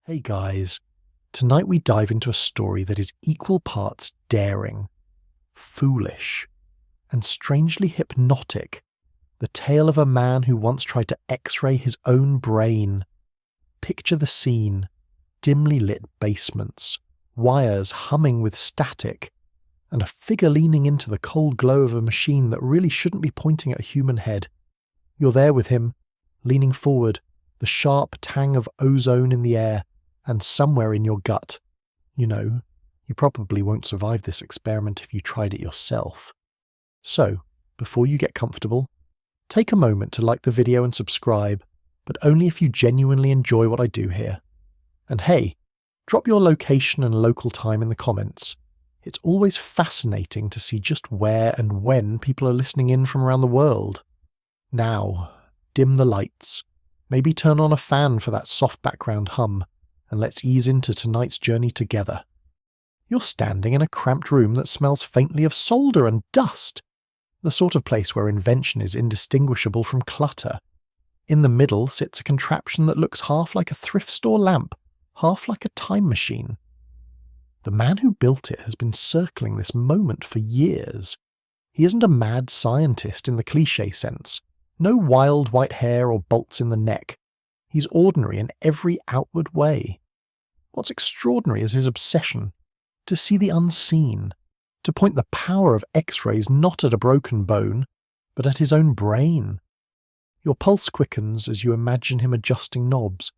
Hey guys, tonight we dive into a story that is equal parts daring, foolish, and strangely hypnotic. The tale of a man who once tried to x-ray his own brain. Picture the scene: dimly lit basements, wires humming with static, and a figure leaning into the cold glow of a machine that really shouldn't be pointing at a human head. You're there with him, leaning forward, the sharp tang of ozone in the air, and somewhere in your gut. You know, you probably won't survive this experiment if you tried it yourself. So, before you get comfortable, take a moment to like the video and subscribe, but only if you genuinely enjoy what I do here. And hey, drop your location and local time in the comments. It's always fascinating to see just where and when people are listening in from around the world. Now, dim the lights. Maybe turn on a fan for that soft background hum, and let's ease into tonight's journey together. You're standing in a cramped room that smells faintly of solder and dust, the sort of place where invention is indistinguishable from clutter. In the middle sits a contraption that looks half like a thrift store lamp, half like a time machine. The man who built it has been circling this moment for years. He isn't a mad scientist in the cliché sense. No wild white hair or bolts in the neck. He's ordinary in every outward way. What's extraordinary is his obsession to see the unseen, to point the power of X-rays not at a broken bone, but at his own brain. Your pulse quickens as you imagine him adjusting knobs,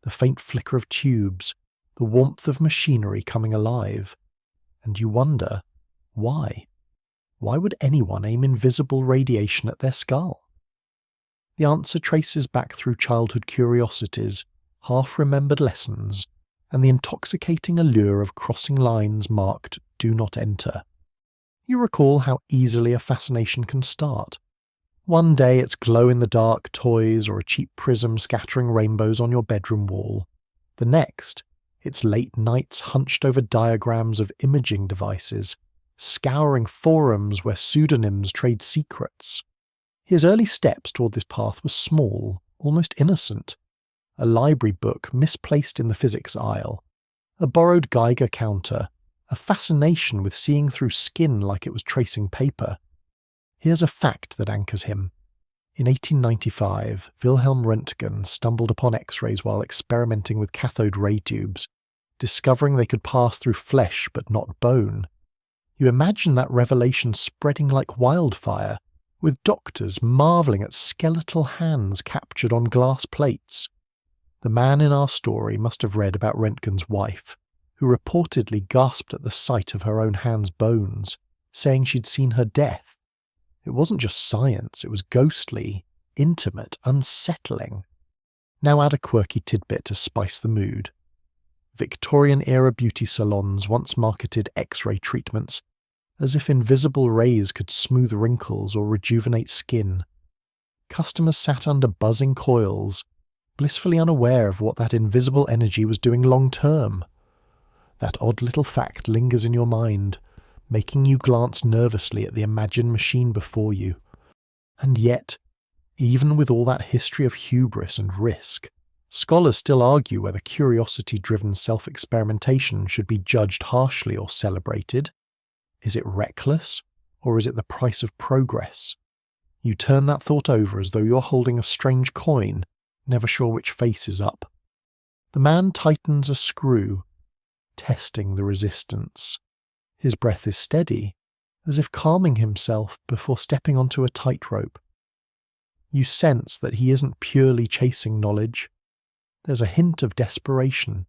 the faint flicker of tubes, the warmth of machinery coming alive. And you wonder, why? Why would anyone aim invisible radiation at their skull? The answer traces back through childhood curiosities, half-remembered lessons, and the intoxicating allure of crossing lines marked "Do Not Enter." You recall how easily a fascination can start. One day it's glow-in-the-dark toys or a cheap prism scattering rainbows on your bedroom wall. The next, it's late nights hunched over diagrams of imaging devices, scouring forums where pseudonyms trade secrets. His early steps toward this path were small, almost innocent. A library book misplaced in the physics aisle, a borrowed Geiger counter, a fascination with seeing through skin like it was tracing paper. Here's a fact that anchors him. In 1895, Wilhelm Röntgen stumbled upon X-rays while experimenting with cathode ray tubes, discovering they could pass through flesh but not bone. You imagine that revelation spreading like wildfire, with doctors marvelling at skeletal hands captured on glass plates. The man in our story must have read about Röntgen's wife, who reportedly gasped at the sight of her own hand's bones, saying she'd seen her death. It wasn't just science, it was ghostly, intimate, unsettling. Now add a quirky tidbit to spice the mood. Victorian-era beauty salons once marketed X-ray treatments as if invisible rays could smooth wrinkles or rejuvenate skin. Customers sat under buzzing coils, blissfully unaware of what that invisible energy was doing long-term. That odd little fact lingers in your mind, making you glance nervously at the imagined machine before you. And yet, even with all that history of hubris and risk, scholars still argue whether curiosity-driven self-experimentation should be judged harshly or celebrated. Is it reckless, or is it the price of progress? You turn that thought over as though you're holding a strange coin, never sure which face is up. The man tightens a screw, testing the resistance. His breath is steady, as if calming himself before stepping onto a tightrope. You sense that he isn't purely chasing knowledge. There's a hint of desperation,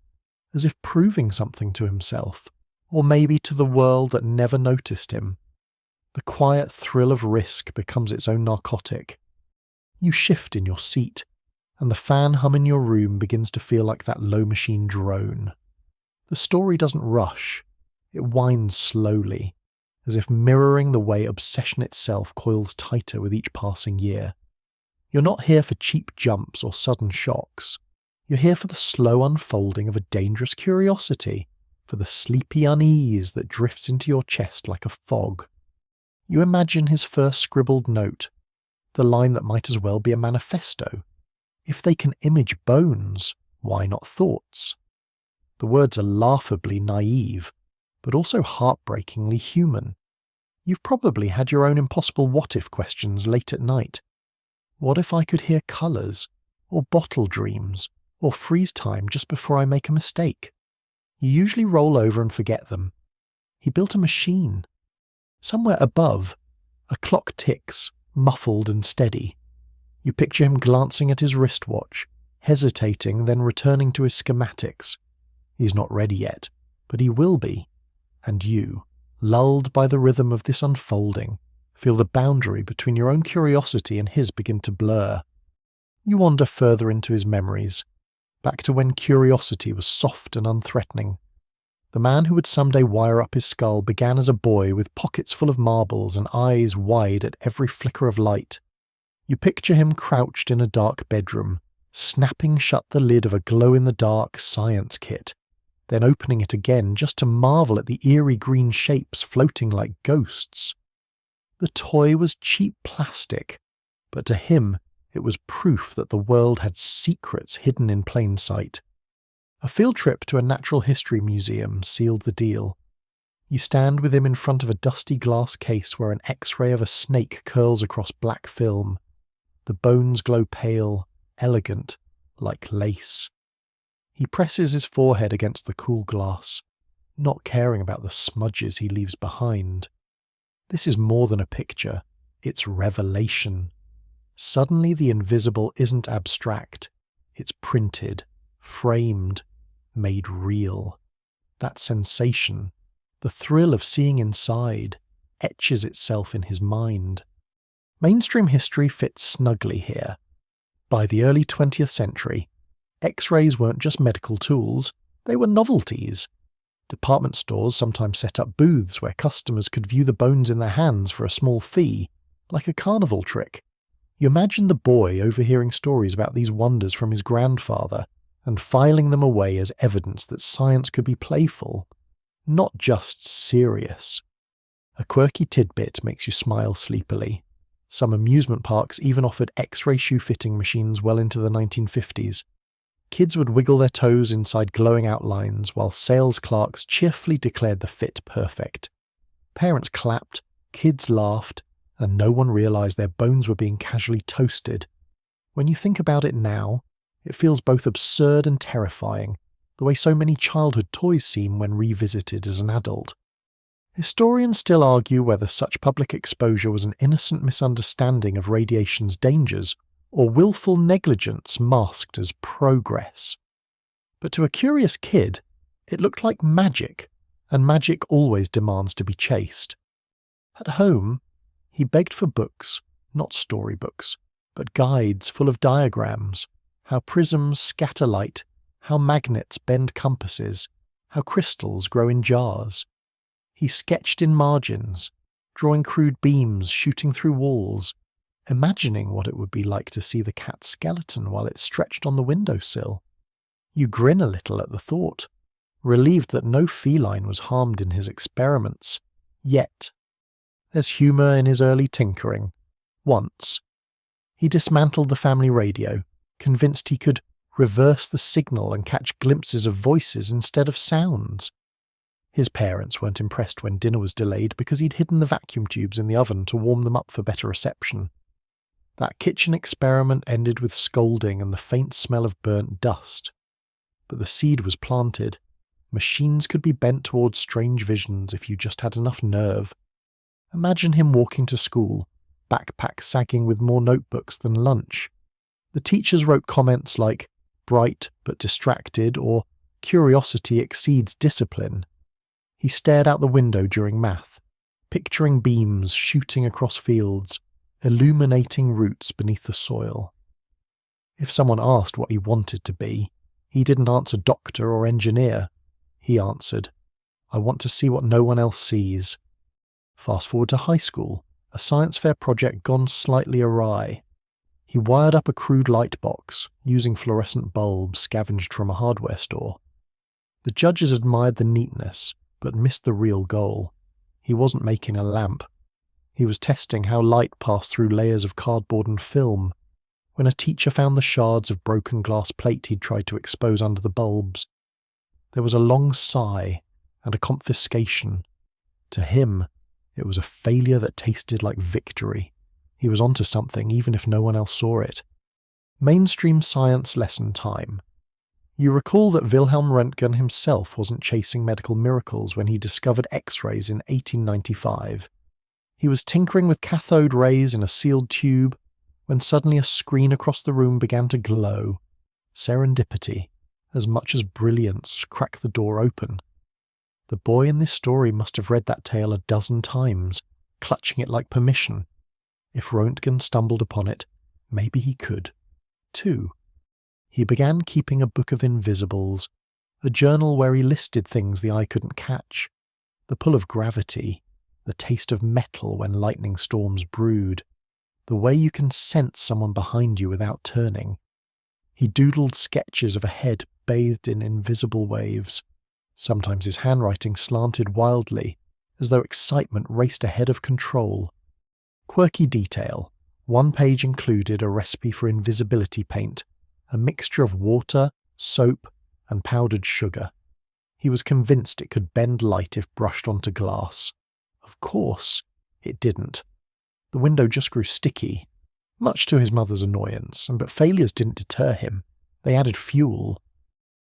as if proving something to himself, or maybe to the world that never noticed him. The quiet thrill of risk becomes its own narcotic. You shift in your seat, and the fan hum in your room begins to feel like that low machine drone. The story doesn't rush. It winds slowly, as if mirroring the way obsession itself coils tighter with each passing year. You're not here for cheap jumps or sudden shocks. You're here for the slow unfolding of a dangerous curiosity, for the sleepy unease that drifts into your chest like a fog. You imagine his first scribbled note, the line that might as well be a manifesto. If they can image bones, why not thoughts? The words are laughably naive, but also heartbreakingly human. You've probably had your own impossible what-if questions late at night. What if I could hear colours, or bottle dreams, or freeze time just before I make a mistake? You usually roll over and forget them. He built a machine. Somewhere above, a clock ticks, muffled and steady. You picture him glancing at his wristwatch, hesitating, then returning to his schematics. He's not ready yet, but he will be. And you, lulled by the rhythm of this unfolding, feel the boundary between your own curiosity and his begin to blur. You wander further into his memories, back to when curiosity was soft and unthreatening. The man who would someday wire up his skull began as a boy with pockets full of marbles and eyes wide at every flicker of light. You picture him crouched in a dark bedroom, snapping shut the lid of a glow-in-the-dark science kit, then opening it again just to marvel at the eerie green shapes floating like ghosts. The toy was cheap plastic, but to him it was proof that the world had secrets hidden in plain sight. A field trip to a natural history museum sealed the deal. You stand with him in front of a dusty glass case where an X-ray of a snake curls across black film. The bones glow pale, elegant, like lace. He presses his forehead against the cool glass, not caring about the smudges he leaves behind. This is more than a picture, it's revelation. Suddenly the invisible isn't abstract, it's printed, framed, made real. That sensation, the thrill of seeing inside, etches itself in his mind. Mainstream history fits snugly here. By the early 20th century, X-rays weren't just medical tools, they were novelties. Department stores sometimes set up booths where customers could view the bones in their hands for a small fee, like a carnival trick. You imagine the boy overhearing stories about these wonders from his grandfather and filing them away as evidence that science could be playful, not just serious. A quirky tidbit makes you smile sleepily. Some amusement parks even offered X-ray shoe fitting machines well into the 1950s. Kids would wiggle their toes inside glowing outlines while sales clerks cheerfully declared the fit perfect. Parents clapped, kids laughed, and no one realized their bones were being casually toasted. When you think about it now, it feels both absurd and terrifying, the way so many childhood toys seem when revisited as an adult. Historians still argue whether such public exposure was an innocent misunderstanding of radiation's dangers or willful negligence masked as progress. But to a curious kid, it looked like magic, and magic always demands to be chased. At home, he begged for books, not storybooks, but guides full of diagrams, how prisms scatter light, how magnets bend compasses, how crystals grow in jars. He sketched in margins, drawing crude beams shooting through walls, imagining what it would be like to see the cat's skeleton while it stretched on the windowsill. You grin a little at the thought, relieved that no feline was harmed in his experiments, yet. There's humour in his early tinkering. Once, he dismantled the family radio, convinced he could reverse the signal and catch glimpses of voices instead of sounds. His parents weren't impressed when dinner was delayed because he'd hidden the vacuum tubes in the oven to warm them up for better reception. That kitchen experiment ended with scolding and the faint smell of burnt dust. But the seed was planted. Machines could be bent towards strange visions if you just had enough nerve. Imagine him walking to school, backpack sagging with more notebooks than lunch. The teachers wrote comments like, bright but distracted, or curiosity exceeds discipline. He stared out the window during math, picturing beams shooting across fields, illuminating roots beneath the soil. If someone asked what he wanted to be, he didn't answer doctor or engineer. He answered, I want to see what no one else sees. Fast forward to high school, a science fair project gone slightly awry. He wired up a crude light box, using fluorescent bulbs scavenged from a hardware store. The judges admired the neatness, but missed the real goal. He wasn't making a lamp. He was testing how light passed through layers of cardboard and film. When a teacher found the shards of broken glass plate he'd tried to expose under the bulbs, There was a long sigh and a confiscation. To him, it was a failure that tasted like victory. He was onto something, even if no one else saw it. Mainstream science lesson time. You recall that Wilhelm Röntgen himself wasn't chasing medical miracles when he discovered X-rays in 1895. He was tinkering with cathode rays in a sealed tube when suddenly a screen across the room began to glow. Serendipity, as much as brilliance, cracked the door open. The boy in this story must have read that tale a dozen times, clutching it like permission. If Röntgen stumbled upon it, maybe he could, too. He began keeping a book of invisibles, a journal where he listed things the eye couldn't catch. The pull of gravity, the taste of metal when lightning storms brood, the way you can sense someone behind you without turning. He doodled sketches of a head bathed in invisible waves. Sometimes his handwriting slanted wildly, as though excitement raced ahead of control. Quirky detail. One page included a recipe for invisibility paint, a mixture of water, soap, and powdered sugar. He was convinced it could bend light if brushed onto glass. Of course, it didn't. The window just grew sticky, much to his mother's annoyance, but failures didn't deter him. They added fuel.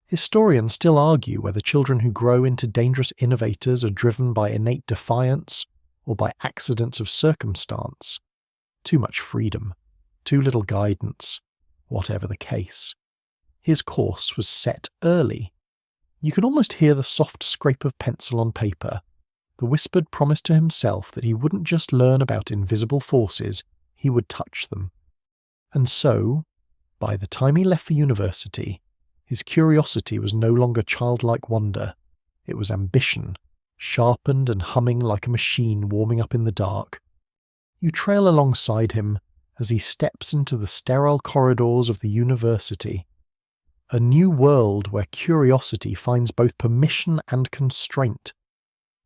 Historians still argue whether children who grow into dangerous innovators are driven by innate defiance or by accidents of circumstance. Too much freedom, too little guidance, whatever the case. His course was set early. You could almost hear the soft scrape of pencil on paper, the whispered promise to himself that he wouldn't just learn about invisible forces, he would touch them. And so, by the time he left for university, his curiosity was no longer childlike wonder. It was ambition, sharpened and humming like a machine warming up in the dark. You trail alongside him as he steps into the sterile corridors of the university. A new world where curiosity finds both permission and constraint.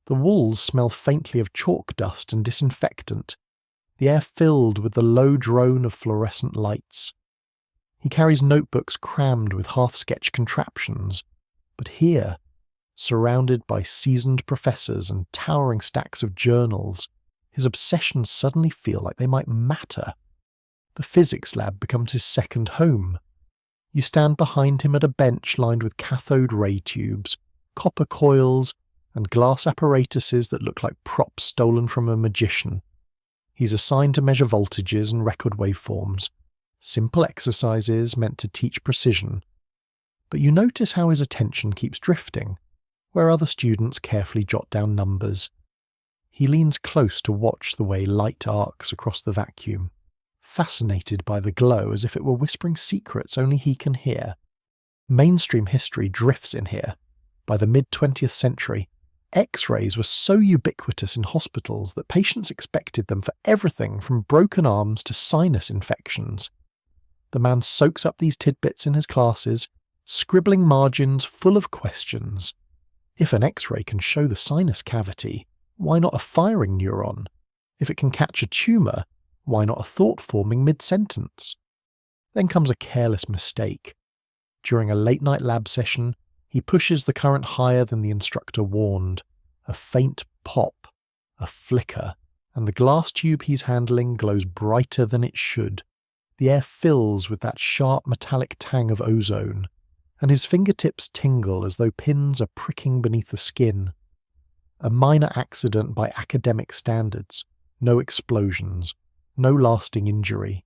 The walls smell faintly of chalk dust and disinfectant, the air filled with the low drone of fluorescent lights. He carries notebooks crammed with half-sketch contraptions, but here, surrounded by seasoned professors and towering stacks of journals, his obsessions suddenly feel like they might matter. The physics lab becomes his second home. You stand behind him at a bench lined with cathode ray tubes, copper coils, and glass apparatuses that look like props stolen from a magician. He's assigned to measure voltages and record waveforms, simple exercises meant to teach precision. But you notice how his attention keeps drifting, where other students carefully jot down numbers. He leans close to watch the way light arcs across the vacuum, fascinated by the glow as if it were whispering secrets only he can hear. Mainstream history drifts in here. By the mid-20th century, X-rays were so ubiquitous in hospitals that patients expected them for everything from broken arms to sinus infections. The man soaks up these tidbits in his classes, scribbling margins full of questions. If an X-ray can show the sinus cavity, why not a firing neuron? If it can catch a tumour, why not a thought forming mid-sentence? Then comes a careless mistake. During a late-night lab session, he pushes the current higher than the instructor warned. A faint pop, a flicker, and the glass tube he's handling glows brighter than it should. The air fills with that sharp metallic tang of ozone, and his fingertips tingle as though pins are pricking beneath the skin. A minor accident by academic standards, no explosions, no lasting injury.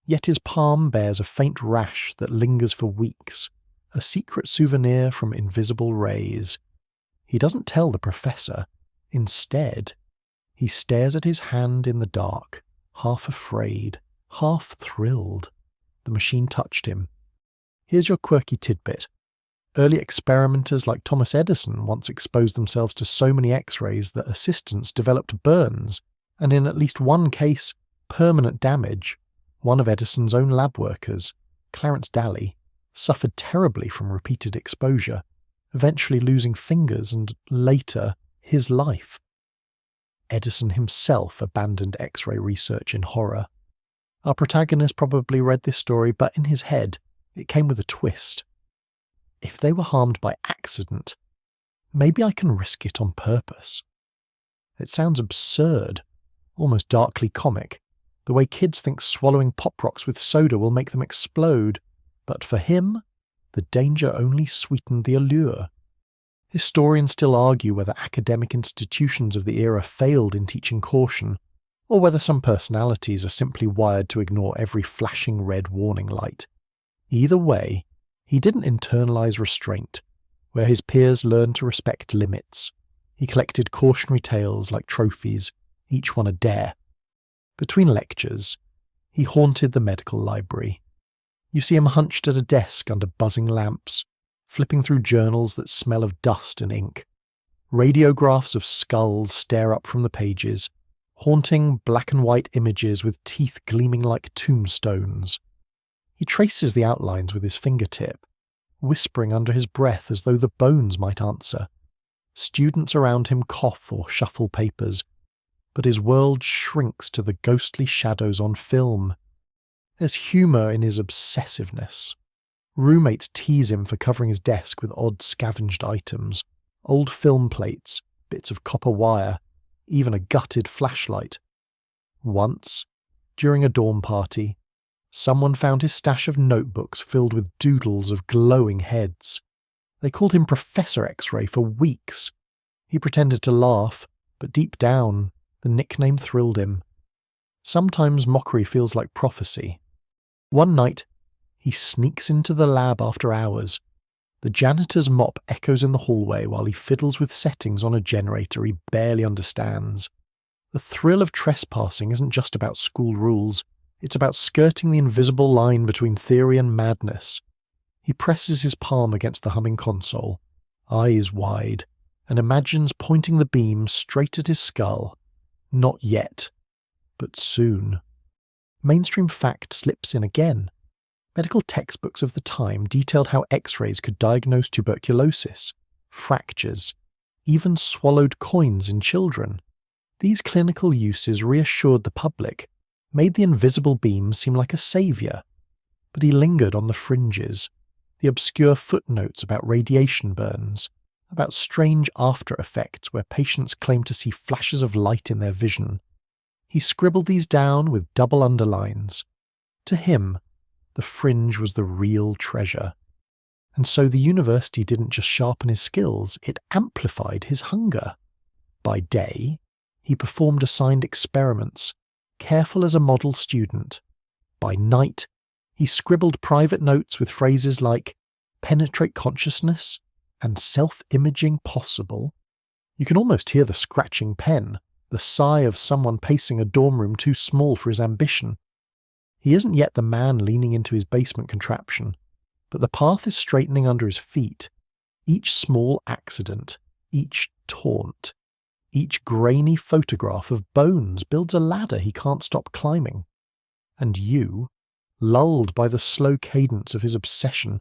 Yet his palm bears a faint rash that lingers for weeks, a secret souvenir from invisible rays. He doesn't tell the professor. Instead, he stares at his hand in the dark, half afraid, half thrilled. The machine touched him. Here's your quirky tidbit. Early experimenters like Thomas Edison once exposed themselves to so many X-rays that assistants developed burns, and in at least one case, permanent damage. One of Edison's own lab workers, Clarence Daly, suffered terribly from repeated exposure, eventually losing fingers and, later, his life. Edison himself abandoned X-ray research in horror. Our protagonist probably read this story, but in his head, it came with a twist. if they were harmed by accident, maybe I can risk it on purpose. It sounds absurd, almost darkly comic, the way kids think swallowing pop rocks with soda will make them explode, but for him, the danger only sweetened the allure. Historians still argue whether academic institutions of the era failed in teaching caution, or whether some personalities are simply wired to ignore every flashing red warning light. Either way, he didn't internalize restraint, where his peers learned to respect limits. He collected cautionary tales like trophies, each one a dare. Between lectures, he haunted the medical library. You see him hunched at a desk under buzzing lamps, flipping through journals that smell of dust and ink. Radiographs of skulls stare up from the pages, haunting black and white images with teeth gleaming like tombstones. He traces the outlines with his fingertip, whispering under his breath as though the bones might answer. Students around him cough or shuffle papers, but his world shrinks to the ghostly shadows on film. There's humour in his obsessiveness. Roommates tease him for covering his desk with odd scavenged items, old film plates, bits of copper wire, even a gutted flashlight. Once, during a dorm party, someone found his stash of notebooks filled with doodles of glowing heads. They called him Professor X-Ray for weeks. He pretended to laugh, but deep down, the nickname thrilled him. Sometimes mockery feels like prophecy. One night, he sneaks into the lab after hours. The janitor's mop echoes in the hallway while he fiddles with settings on a generator he barely understands. The thrill of trespassing isn't just about school rules, it's about skirting the invisible line between theory and madness. He presses his palm against the humming console, eyes wide, and imagines pointing the beam straight at his skull. Not yet, but soon. Mainstream fact slips in again. Medical textbooks of the time detailed how X-rays could diagnose tuberculosis, fractures, even swallowed coins in children. These clinical uses reassured the public, made the invisible beam seem like a saviour. But he lingered on the fringes, the obscure footnotes about radiation burns, about strange after-effects where patients claim to see flashes of light in their vision. He scribbled these down with double underlines. To him, the fringe was the real treasure. And so the university didn't just sharpen his skills, it amplified his hunger. By day, he performed assigned experiments, careful as a model student. By night, he scribbled private notes with phrases like penetrate consciousness and self-imaging possible. You can almost hear the scratching pen, the sigh of someone pacing a dorm room too small for his ambition. He isn't yet the man leaning into his basement contraption, but the path is straightening under his feet. Each small accident, each taunt, each grainy photograph of bones builds a ladder he can't stop climbing. And you, lulled by the slow cadence of his obsession,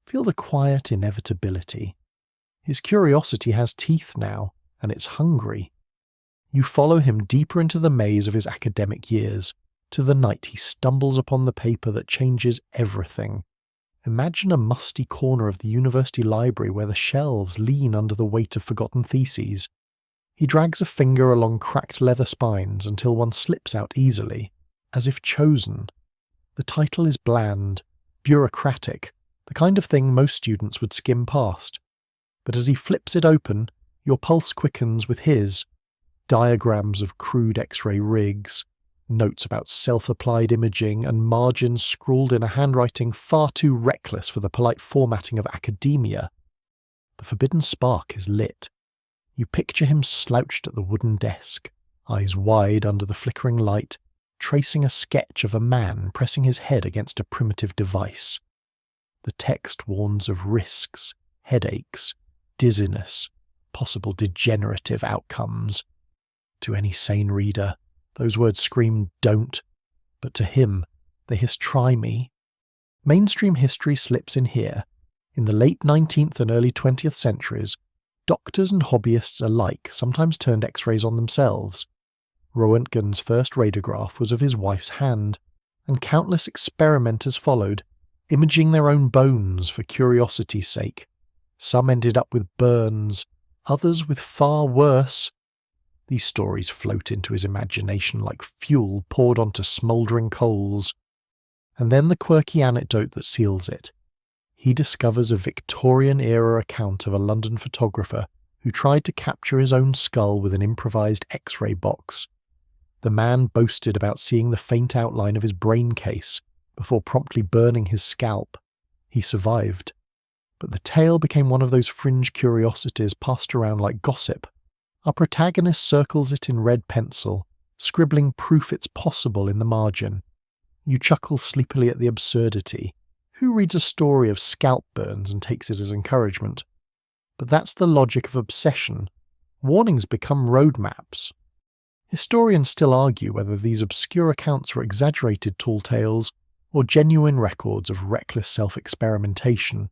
feel the quiet inevitability. His curiosity has teeth now, and it's hungry. You follow him deeper into the maze of his academic years, to the night he stumbles upon the paper that changes everything. Imagine a musty corner of the university library where the shelves lean under the weight of forgotten theses. He drags a finger along cracked leather spines until one slips out easily, as if chosen. The title is bland, bureaucratic, the kind of thing most students would skim past. But as he flips it open, your pulse quickens with his. Diagrams of crude X-ray rigs, notes about self-applied imaging, and margins scrawled in a handwriting far too reckless for the polite formatting of academia. The forbidden spark is lit. You picture him slouched at the wooden desk, eyes wide under the flickering light, tracing a sketch of a man pressing his head against a primitive device. The text warns of risks, headaches, dizziness, possible degenerative outcomes. To any sane reader, those words scream don't, but to him, they hiss try me. Mainstream history slips in here. In the late 19th and early 20th centuries, doctors and hobbyists alike sometimes turned X-rays on themselves. Röntgen's first radiograph was of his wife's hand, and countless experimenters followed, imaging their own bones for curiosity's sake. Some ended up with burns, others with far worse. These stories float into his imagination like fuel poured onto smouldering coals. And then the quirky anecdote that seals it. He discovers a Victorian-era account of a London photographer who tried to capture his own skull with an improvised X-ray box. The man boasted about seeing the faint outline of his brain case before promptly burning his scalp. He survived. But the tale became one of those fringe curiosities passed around like gossip. Our protagonist circles it in red pencil, scribbling proof it's possible in the margin. You chuckle sleepily at the absurdity. Who reads a story of scalp burns and takes it as encouragement? But that's the logic of obsession. Warnings become roadmaps. Historians still argue whether these obscure accounts were exaggerated tall tales or genuine records of reckless self-experimentation.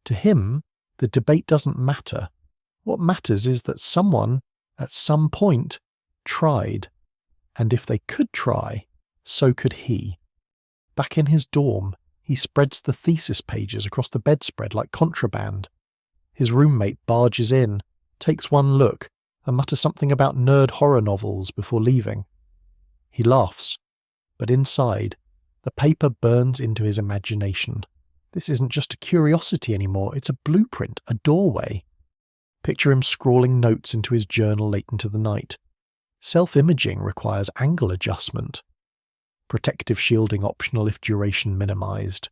To him, the debate doesn't matter. What matters is that someone, at some point, tried. And if they could try, so could he. Back in his dorm, he spreads the thesis pages across the bedspread like contraband. His roommate barges in, takes one look, and mutters something about nerd horror novels before leaving. He laughs, but inside, the paper burns into his imagination. This isn't just a curiosity anymore, it's a blueprint, a doorway. Picture him scrawling notes into his journal late into the night. Self-imaging requires angle adjustment. Protective shielding optional if duration minimized.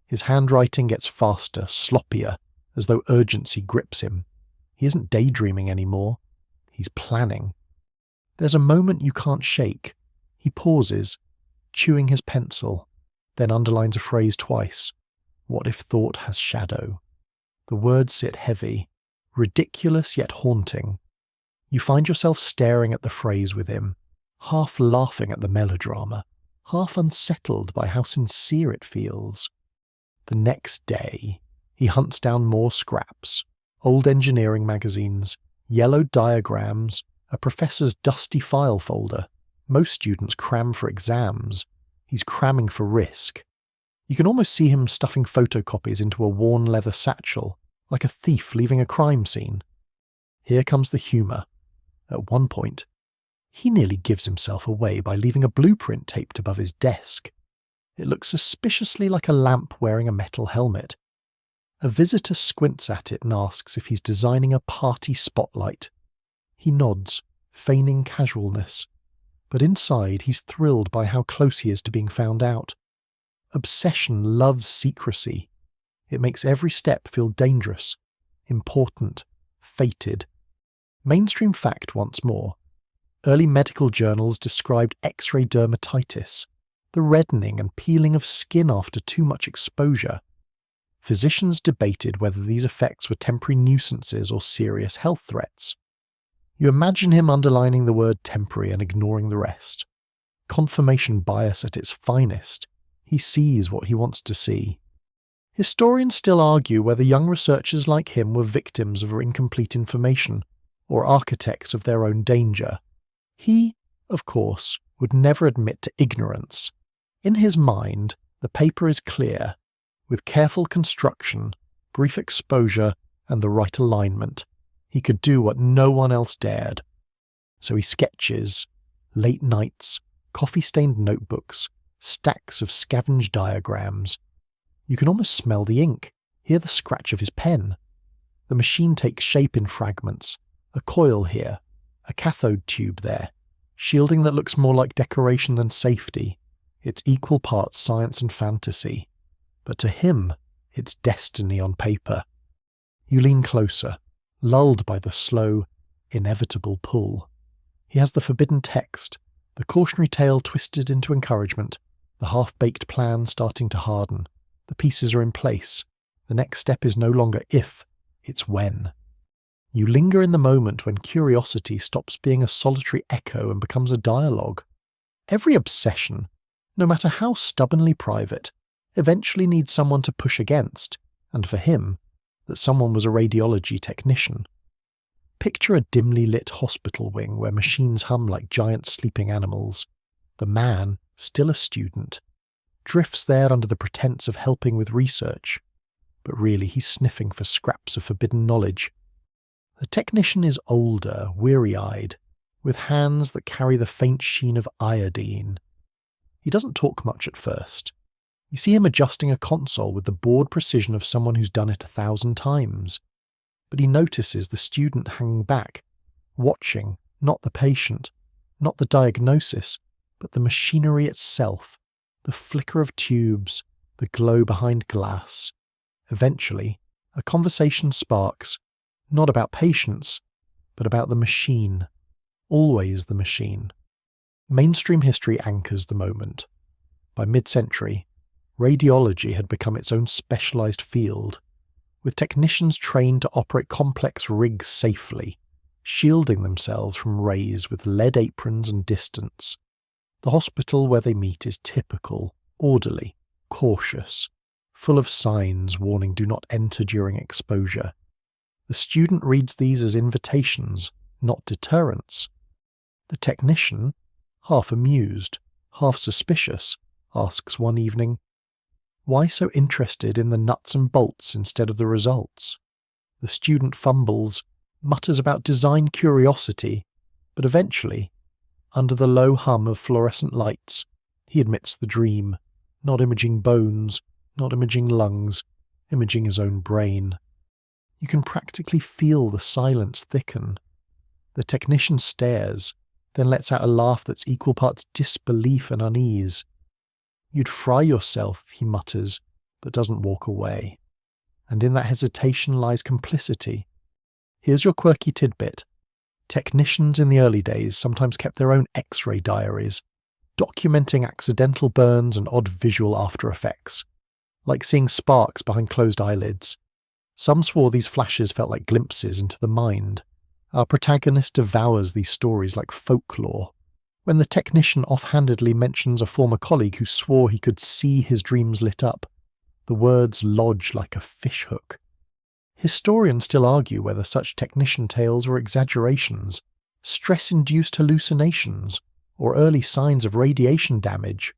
His handwriting gets faster, sloppier, as though urgency grips him. He isn't daydreaming anymore. He's planning. There's a moment you can't shake. He pauses, chewing his pencil, then underlines a phrase twice. What if thought has shadow? The words sit heavy, ridiculous yet haunting. You find yourself staring at the phrase with him, half laughing at the melodrama, half unsettled by how sincere it feels. The next day, he hunts down more scraps, old engineering magazines, yellowed diagrams, a professor's dusty file folder. Most students cram for exams. He's cramming for risk. You can almost see him stuffing photocopies into a worn leather satchel, like a thief leaving a crime scene. Here comes the humour. At one point, he nearly gives himself away by leaving a blueprint taped above his desk. It looks suspiciously like a lamp wearing a metal helmet. A visitor squints at it and asks if he's designing a party spotlight. He nods, feigning casualness. But inside, he's thrilled by how close he is to being found out. Obsession loves secrecy. It makes every step feel dangerous, important, fated. Mainstream fact once more. Early medical journals described X-ray dermatitis, the reddening and peeling of skin after too much exposure. Physicians debated whether these effects were temporary nuisances or serious health threats. You imagine him underlining the word temporary and ignoring the rest. Confirmation bias at its finest. He sees what he wants to see. Historians still argue whether young researchers like him were victims of incomplete information, or architects of their own danger. He, of course, would never admit to ignorance. In his mind, the paper is clear. With careful construction, brief exposure, and the right alignment, he could do what no one else dared. So he sketches, late nights, coffee-stained notebooks, stacks of scavenged diagrams. You can almost smell the ink, hear the scratch of his pen. The machine takes shape in fragments, a coil here, a cathode tube there, shielding that looks more like decoration than safety. It's equal parts science and fantasy. But to him, it's destiny on paper. You lean closer, lulled by the slow, inevitable pull. He has the forbidden text, the cautionary tale twisted into encouragement, the half-baked plan starting to harden. The pieces are in place. The next step is no longer if, it's when. You linger in the moment when curiosity stops being a solitary echo and becomes a dialogue. Every obsession, no matter how stubbornly private, eventually needs someone to push against, and for him, that someone was a radiology technician. Picture a dimly lit hospital wing where machines hum like giant sleeping animals. The man, still a student. drifts there under the pretense of helping with research, but really he's sniffing for scraps of forbidden knowledge. The technician is older, weary-eyed, with hands that carry the faint sheen of iodine. He doesn't talk much at first. You see him adjusting a console with the bored precision of someone who's done it 1,000 times. But he notices the student hanging back, watching, not the patient, not the diagnosis, but the machinery itself, the flicker of tubes, the glow behind glass. Eventually, a conversation sparks, not about patients, but about the machine. Always the machine. Mainstream history anchors the moment. By mid-century, radiology had become its own specialised field, with technicians trained to operate complex rigs safely, shielding themselves from rays with lead aprons and distance. The hospital where they meet is typical, orderly, cautious, full of signs warning do not enter during exposure. The student reads these as invitations, not deterrents. The technician, half amused, half suspicious, asks one evening, "Why so interested in the nuts and bolts instead of the results?" The student fumbles, mutters about design curiosity, but eventually, under the low hum of fluorescent lights, he admits the dream, not imaging bones, not imaging lungs, imaging his own brain. You can practically feel the silence thicken. The technician stares, then lets out a laugh that's equal parts disbelief and unease. "You'd fry yourself," he mutters, but doesn't walk away. And in that hesitation lies complicity. Here's your quirky tidbit. Technicians in the early days sometimes kept their own X-ray diaries, documenting accidental burns and odd visual after effects, like seeing sparks behind closed eyelids. Some swore these flashes felt like glimpses into the mind. Our protagonist devours these stories like folklore. When the technician offhandedly mentions a former colleague who swore he could see his dreams lit up, the words lodge like a fishhook. Historians still argue whether such technician tales were exaggerations, stress-induced hallucinations, or early signs of radiation damage.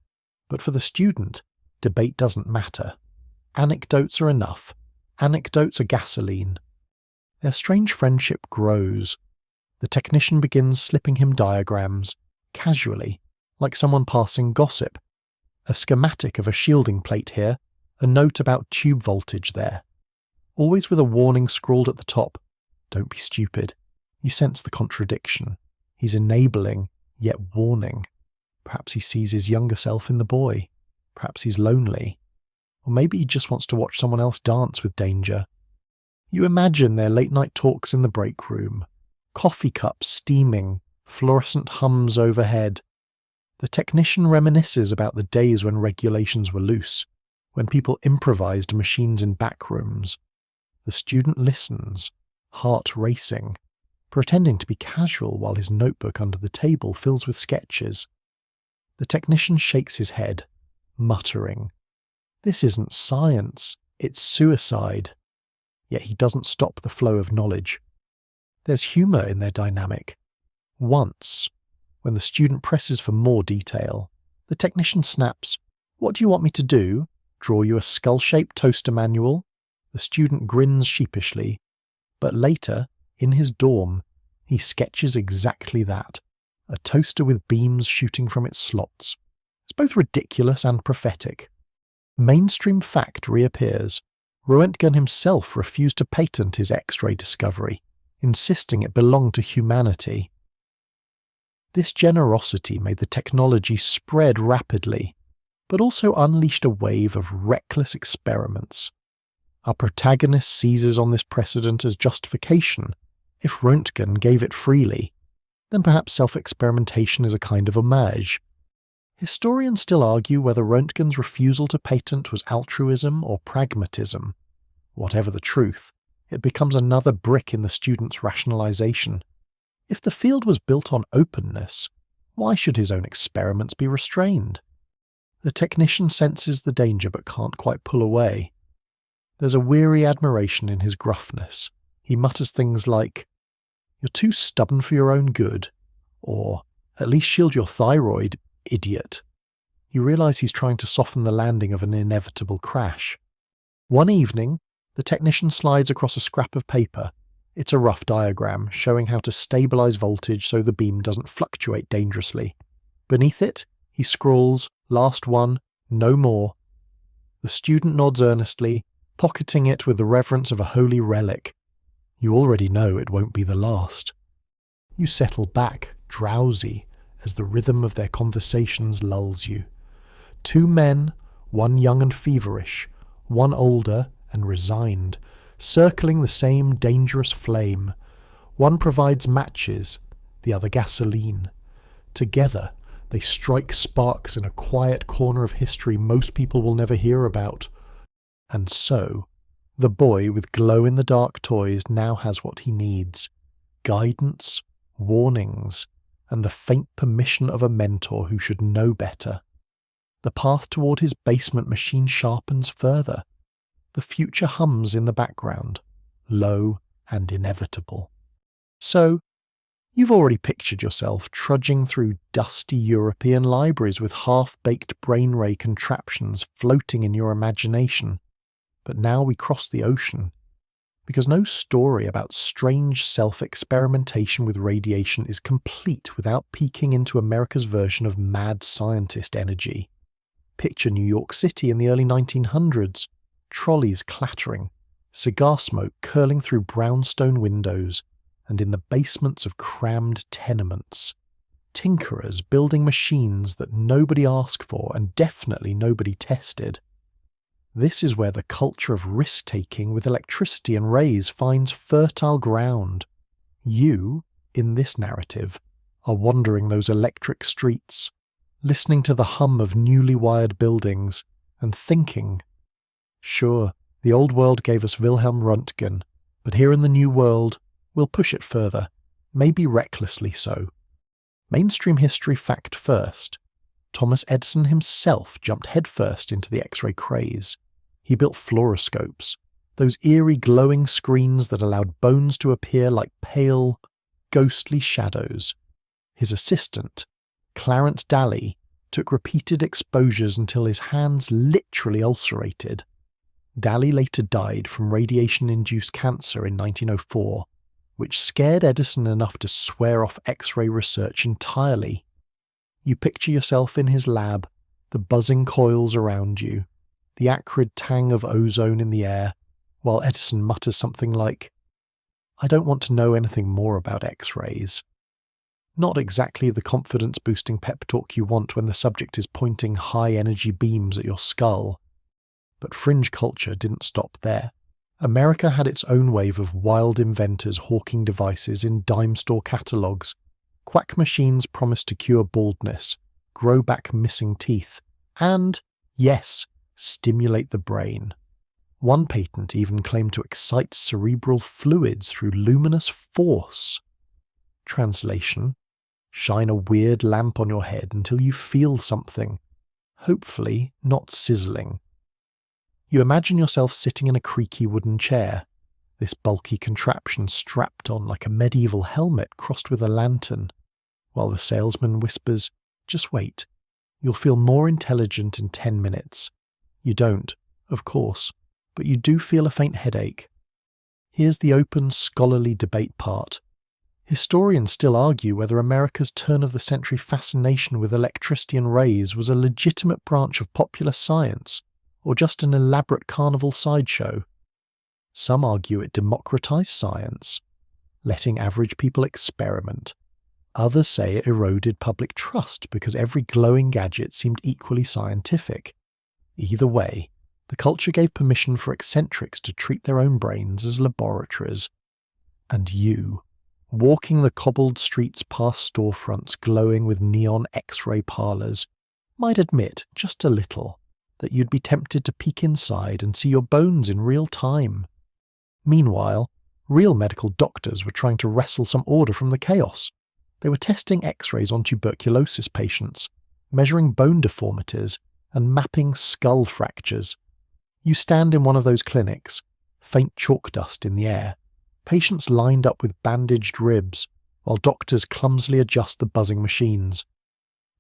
But for the student, debate doesn't matter. Anecdotes are enough. Anecdotes are gasoline. Their strange friendship grows. The technician begins slipping him diagrams, casually, like someone passing gossip. A schematic of a shielding plate here, a note about tube voltage there. Always with a warning scrawled at the top. Don't be stupid. You sense the contradiction. He's enabling, yet warning. Perhaps he sees his younger self in the boy. Perhaps he's lonely. Or maybe he just wants to watch someone else dance with danger. You imagine their late-night talks in the break room. Coffee cups steaming, fluorescent hums overhead. The technician reminisces about the days when regulations were loose, when people improvised machines in back rooms. The student listens, heart racing, pretending to be casual while his notebook under the table fills with sketches. The technician shakes his head, muttering, "This isn't science, it's suicide." Yet he doesn't stop the flow of knowledge. There's humour in their dynamic. Once, when the student presses for more detail, the technician snaps, "What do you want me to do? Draw you a skull-shaped toaster manual?" The student grins sheepishly, but later, in his dorm, he sketches exactly that, a toaster with beams shooting from its slots. It's both ridiculous and prophetic. Mainstream fact reappears. Röntgen himself refused to patent his X-ray discovery, insisting it belonged to humanity. This generosity made the technology spread rapidly, but also unleashed a wave of reckless experiments. Our protagonist seizes on this precedent as justification. If Röntgen gave it freely, then perhaps self-experimentation is a kind of homage. Historians still argue whether Röntgen's refusal to patent was altruism or pragmatism. Whatever the truth, it becomes another brick in the student's rationalization. If the field was built on openness, why should his own experiments be restrained? The technician senses the danger but can't quite pull away. There's a weary admiration in his gruffness. He mutters things like, "You're too stubborn for your own good," or, "At least shield your thyroid, idiot." You realise he's trying to soften the landing of an inevitable crash. One evening, the technician slides across a scrap of paper. It's a rough diagram showing how to stabilise voltage so the beam doesn't fluctuate dangerously. Beneath it, he scrawls, "Last one, no more." The student nods earnestly, pocketing it with the reverence of a holy relic. You already know it won't be the last. You settle back, drowsy, as the rhythm of their conversations lulls you. Two men, one young and feverish, one older and resigned, circling the same dangerous flame. One provides matches, the other gasoline. Together, they strike sparks in a quiet corner of history most people will never hear about. And so, the boy with glow-in-the-dark toys now has what he needs: guidance, warnings, and the faint permission of a mentor who should know better. The path toward his basement machine sharpens further. The future hums in the background, low and inevitable. So, you've already pictured yourself trudging through dusty European libraries with half-baked brainray contraptions floating in your imagination. But now we cross the ocean, because no story about strange self-experimentation with radiation is complete without peeking into America's version of mad scientist energy. Picture New York City in the early 1900s, trolleys clattering, cigar smoke curling through brownstone windows, and in the basements of crammed tenements, tinkerers building machines that nobody asked for and definitely nobody tested. This is where the culture of risk-taking with electricity and rays finds fertile ground. You, in this narrative, are wandering those electric streets, listening to the hum of newly wired buildings, and thinking, sure, the old world gave us Wilhelm Röntgen, but here in the new world, we'll push it further, maybe recklessly so. Mainstream history fact first. Thomas Edison himself jumped headfirst into the X-ray craze. He built fluoroscopes, those eerie glowing screens that allowed bones to appear like pale, ghostly shadows. His assistant, Clarence Daly, took repeated exposures until his hands literally ulcerated. Daly later died from radiation-induced cancer in 1904, which scared Edison enough to swear off X-ray research entirely. You picture yourself in his lab, the buzzing coils around you, the acrid tang of ozone in the air, while Edison mutters something like, "I don't want to know anything more about X-rays." Not exactly the confidence-boosting pep talk you want when the subject is pointing high-energy beams at your skull. But fringe culture didn't stop there. America had its own wave of wild inventors hawking devices in dime store catalogues. Quack machines promised to cure baldness, grow back missing teeth, and, yes, stimulate the brain. One patent even claimed to excite cerebral fluids through luminous force. Translation: shine a weird lamp on your head until you feel something, hopefully not sizzling. You imagine yourself sitting in a creaky wooden chair, this bulky contraption strapped on like a medieval helmet crossed with a lantern, while the salesman whispers, "Just wait, you'll feel more intelligent in 10 minutes. You don't, of course, but you do feel a faint headache. Here's the open, scholarly debate part. Historians still argue whether America's turn-of-the-century fascination with electricity and rays was a legitimate branch of popular science, or just an elaborate carnival sideshow. Some argue it democratized science, letting average people experiment. Others say it eroded public trust because every glowing gadget seemed equally scientific. Either way, the culture gave permission for eccentrics to treat their own brains as laboratories. And you, walking the cobbled streets past storefronts glowing with neon X-ray parlors, might admit, just a little, that you'd be tempted to peek inside and see your bones in real time. Meanwhile, real medical doctors were trying to wrestle some order from the chaos. They were testing X-rays on tuberculosis patients, measuring bone deformities, and mapping skull fractures. You stand in one of those clinics, faint chalk dust in the air, patients lined up with bandaged ribs, while doctors clumsily adjust the buzzing machines.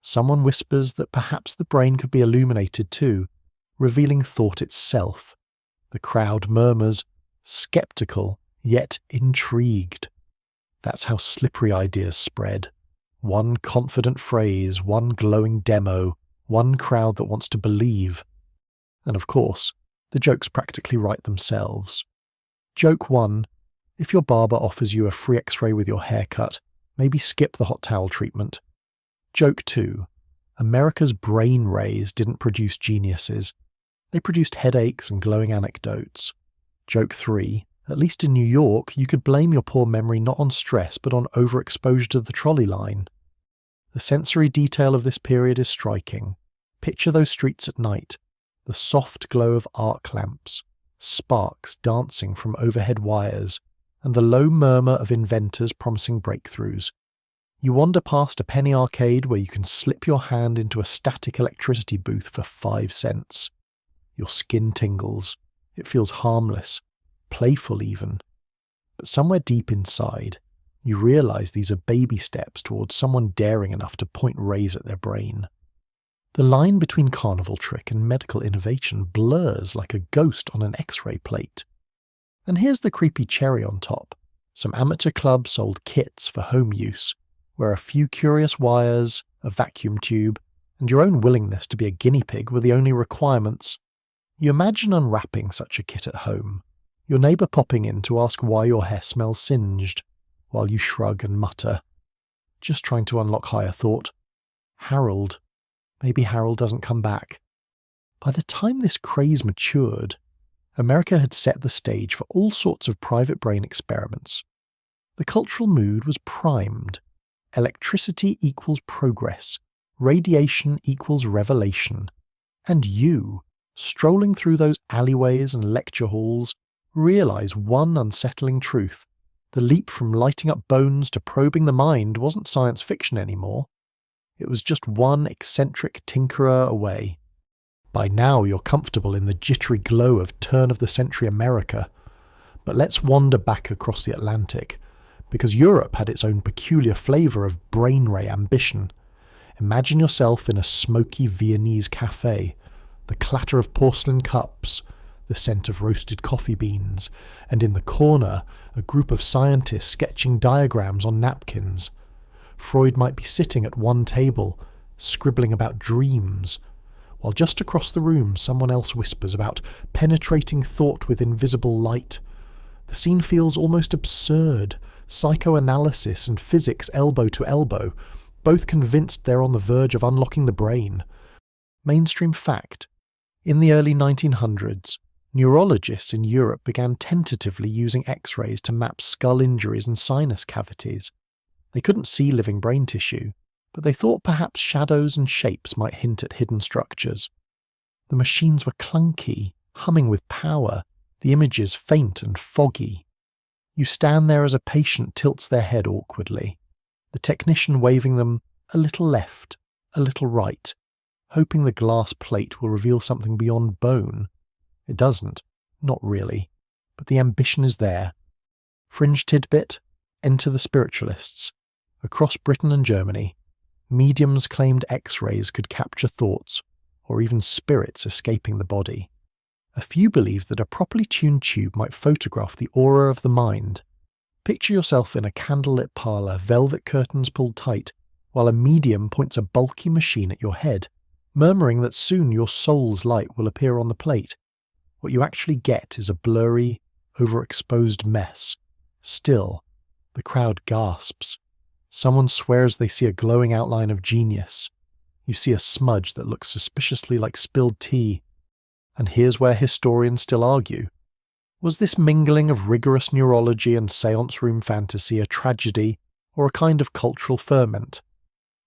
Someone whispers that perhaps the brain could be illuminated too, revealing thought itself. The crowd murmurs, skeptical yet intrigued. That's how slippery ideas spread. One confident phrase, one glowing demo, one crowd that wants to believe. And of course, the jokes practically write themselves. Joke 1. If your barber offers you a free x-ray with your haircut, maybe skip the hot towel treatment. Joke 2. America's brain rays didn't produce geniuses. They produced headaches and glowing anecdotes. Joke 3. At least in New York, you could blame your poor memory not on stress but on overexposure to the trolley line. The sensory detail of this period is striking. Picture those streets at night, the soft glow of arc lamps, sparks dancing from overhead wires, and the low murmur of inventors promising breakthroughs. You wander past a penny arcade where you can slip your hand into a static electricity booth for 5 cents. Your skin tingles. It feels harmless, playful even. But somewhere deep inside, you realize these are baby steps towards someone daring enough to point rays at their brain. The line between carnival trick and medical innovation blurs like a ghost on an X-ray plate. And here's the creepy cherry on top. Some amateur clubs sold kits for home use, where a few curious wires, a vacuum tube, and your own willingness to be a guinea pig were the only requirements. You imagine unwrapping such a kit at home, your neighbour popping in to ask why your hair smells singed, while you shrug and mutter, just trying to unlock higher thought. Harold. Maybe Harold doesn't come back. By the time this craze matured, America had set the stage for all sorts of private brain experiments. The cultural mood was primed. Electricity equals progress. Radiation equals revelation. And you, strolling through those alleyways and lecture halls, realize one unsettling truth. The leap from lighting up bones to probing the mind wasn't science fiction anymore. It was just one eccentric tinkerer away. By now you're comfortable in the jittery glow of turn-of-the-century America. But let's wander back across the Atlantic, because Europe had its own peculiar flavour of brainray ambition. Imagine yourself in a smoky Viennese cafe, the clatter of porcelain cups, the scent of roasted coffee beans, and in the corner a group of scientists sketching diagrams on napkins. Freud might be sitting at one table, scribbling about dreams, while just across the room someone else whispers about penetrating thought with invisible light. The scene feels almost absurd, psychoanalysis and physics elbow to elbow, both convinced they're on the verge of unlocking the brain. Mainstream fact. In the early 1900s, neurologists in Europe began tentatively using X-rays to map skull injuries and sinus cavities. They couldn't see living brain tissue, but they thought perhaps shadows and shapes might hint at hidden structures. The machines were clunky, humming with power, the images faint and foggy. You stand there as a patient tilts their head awkwardly, the technician waving them a little left, a little right, hoping the glass plate will reveal something beyond bone. It doesn't, not really, but the ambition is there. Fringe tidbit, enter the spiritualists. Across Britain and Germany, mediums claimed X-rays could capture thoughts, or even spirits escaping the body. A few believed that a properly tuned tube might photograph the aura of the mind. Picture yourself in a candlelit parlour, velvet curtains pulled tight, while a medium points a bulky machine at your head, murmuring that soon your soul's light will appear on the plate. What you actually get is a blurry, overexposed mess. Still, the crowd gasps. Someone swears they see a glowing outline of genius. You see a smudge that looks suspiciously like spilled tea. And here's where historians still argue. Was this mingling of rigorous neurology and séance room fantasy a tragedy or a kind of cultural ferment?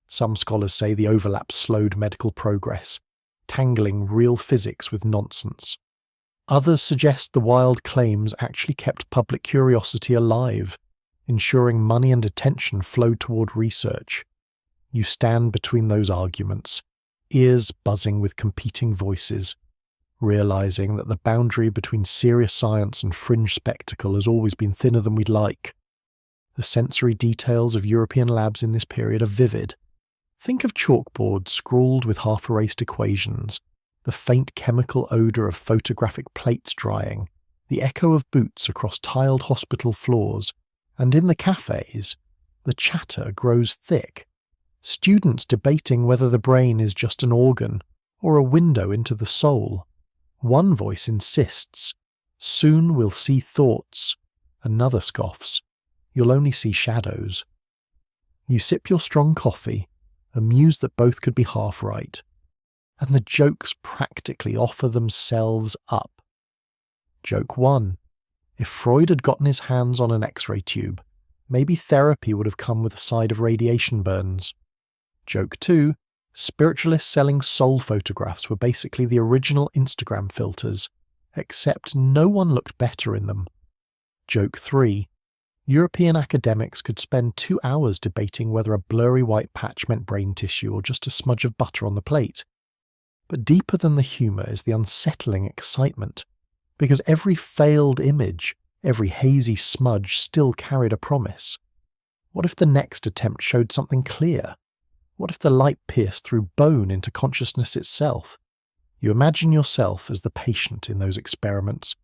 Some scholars say the overlap slowed medical progress, tangling real physics with nonsense. Others suggest the wild claims actually kept public curiosity alive, ensuring money and attention flowed toward research. You stand between those arguments, ears buzzing with competing voices, realizing that the boundary between serious science and fringe spectacle has always been thinner than we'd like. The sensory details of European labs in this period are vivid. Think of chalkboards scrawled with half-erased equations, the faint chemical odour of photographic plates drying, the echo of boots across tiled hospital floors, and in the cafes, the chatter grows thick. Students debating whether the brain is just an organ or a window into the soul. One voice insists, "Soon we'll see thoughts." Another scoffs, "You'll only see shadows." You sip your strong coffee, amused that both could be half right, and the jokes practically offer themselves up. Joke 1. If Freud had gotten his hands on an X-ray tube, maybe therapy would have come with a side of radiation burns. Joke 2. Spiritualists selling soul photographs were basically the original Instagram filters, except no one looked better in them. Joke 3. European academics could spend 2 hours debating whether a blurry white patch meant brain tissue or just a smudge of butter on the plate. But deeper than the humour is the unsettling excitement, because every failed image, every hazy smudge still carried a promise. What if the next attempt showed something clear? What if the light pierced through bone into consciousness itself? You imagine yourself as the patient in those experiments,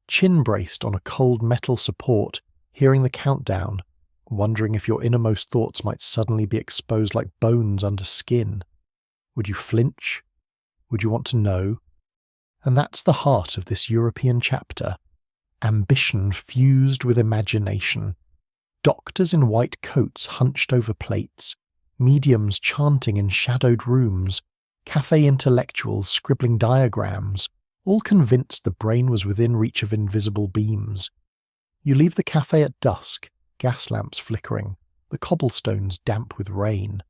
chin-braced on a cold metal support, hearing the countdown, wondering if your innermost thoughts might suddenly be exposed like bones under skin. Would you flinch? Would you want to know? And that's the heart of this European chapter. Ambition fused with imagination. Doctors in white coats hunched over plates, mediums chanting in shadowed rooms, cafe intellectuals scribbling diagrams, all convinced the brain was within reach of invisible beams. You leave the cafe at dusk, gas lamps flickering, the cobblestones damp with rain.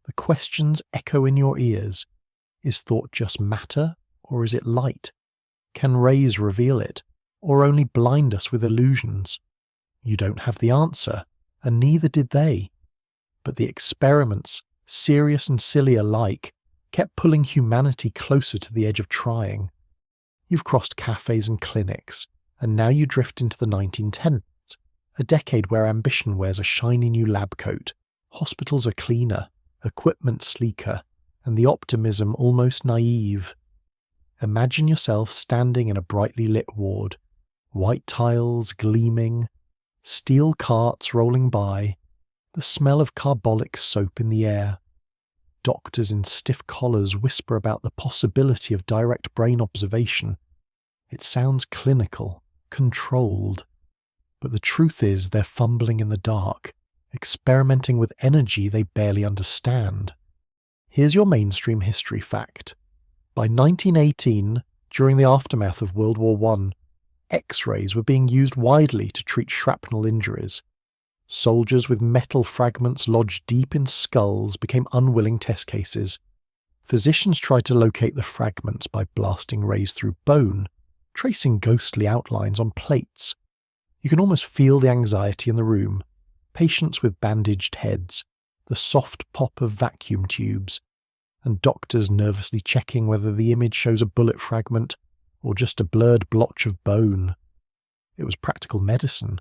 The questions echo in your ears. Is thought just matter, or is it light? Can rays reveal it, or only blind us with illusions? You don't have the answer, and neither did they. But the experiments, serious and silly alike, kept pulling humanity closer to the edge of trying. You've crossed cafes and clinics, and now you drift into the 1910s, a decade where ambition wears a shiny new lab coat, hospitals are cleaner, equipment sleeker, and the optimism almost naive. Imagine yourself standing in a brightly lit ward, white tiles gleaming, steel carts rolling by, the smell of carbolic soap in the air. Doctors in stiff collars whisper about the possibility of direct brain observation. It sounds clinical, controlled. But the truth is they're fumbling in the dark, experimenting with energy they barely understand. Here's your mainstream history fact. By 1918, during the aftermath of World War I, X-rays were being used widely to treat shrapnel injuries. Soldiers with metal fragments lodged deep in skulls became unwilling test cases. Physicians tried to locate the fragments by blasting rays through bone, tracing ghostly outlines on plates. You can almost feel the anxiety in the room. Patients with bandaged heads, the soft pop of vacuum tubes, and doctors nervously checking whether the image shows a bullet fragment or just a blurred blotch of bone. It was practical medicine,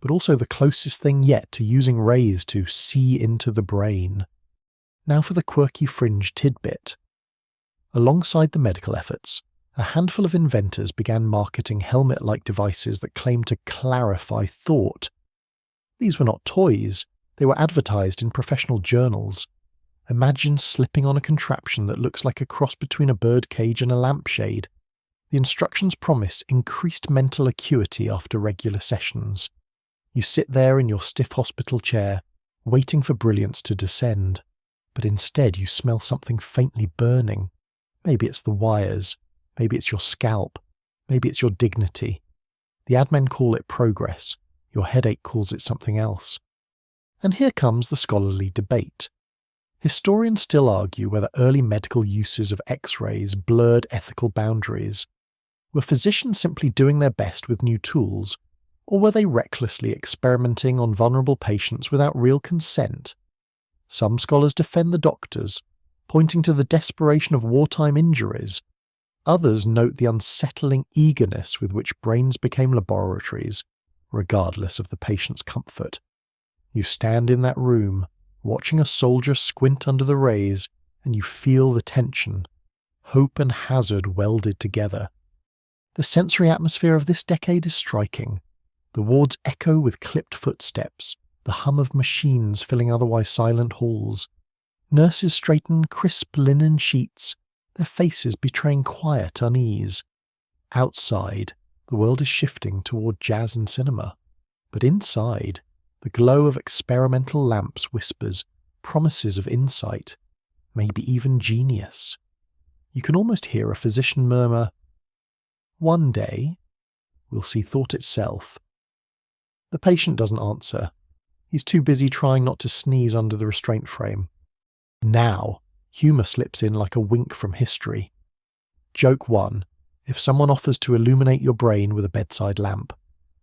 but also the closest thing yet to using rays to see into the brain. Now for the quirky fringe tidbit. Alongside the medical efforts, a handful of inventors began marketing helmet-like devices that claimed to clarify thought. These were not toys, they were advertised in professional journals. Imagine slipping on a contraption that looks like a cross between a birdcage and a lampshade. The instructions promise increased mental acuity after regular sessions. You sit there in your stiff hospital chair, waiting for brilliance to descend, but instead you smell something faintly burning. Maybe it's the wires, maybe it's your scalp, maybe it's your dignity. The admin call it progress, your headache calls it something else. And here comes the scholarly debate. Historians still argue whether early medical uses of X-rays blurred ethical boundaries. Were physicians simply doing their best with new tools, or were they recklessly experimenting on vulnerable patients without real consent? Some scholars defend the doctors, pointing to the desperation of wartime injuries. Others note the unsettling eagerness with which brains became laboratories, regardless of the patient's comfort. You stand in that room, watching a soldier squint under the rays, and you feel the tension, hope and hazard welded together. The sensory atmosphere of this decade is striking. The wards echo with clipped footsteps, the hum of machines filling otherwise silent halls. Nurses straighten crisp linen sheets, their faces betraying quiet unease. Outside, the world is shifting toward jazz and cinema. But inside, the glow of experimental lamps whispers promises of insight, maybe even genius. You can almost hear a physician murmur, "One day, we'll see thought itself." The patient doesn't answer. He's too busy trying not to sneeze under the restraint frame. Now, humour slips in like a wink from history. Joke 1. If someone offers to illuminate your brain with a bedside lamp,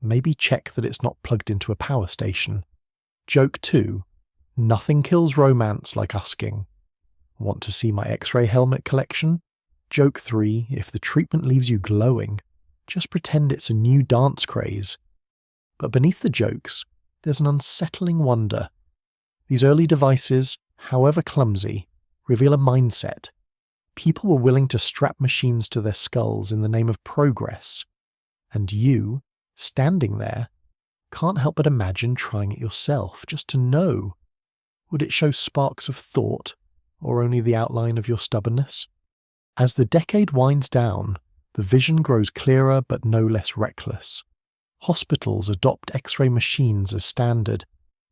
maybe check that it's not plugged into a power station. Joke 2. Nothing kills romance like asking, "Want to see my X-ray helmet collection?" Joke 3. If the treatment leaves you glowing, just pretend it's a new dance craze. But beneath the jokes, there's an unsettling wonder. These early devices, however clumsy, reveal a mindset. People were willing to strap machines to their skulls in the name of progress. And you, standing there, can't help but imagine trying it yourself, just to know. Would it show sparks of thought, or only the outline of your stubbornness? As the decade winds down, the vision grows clearer but no less reckless. Hospitals adopt X-ray machines as standard,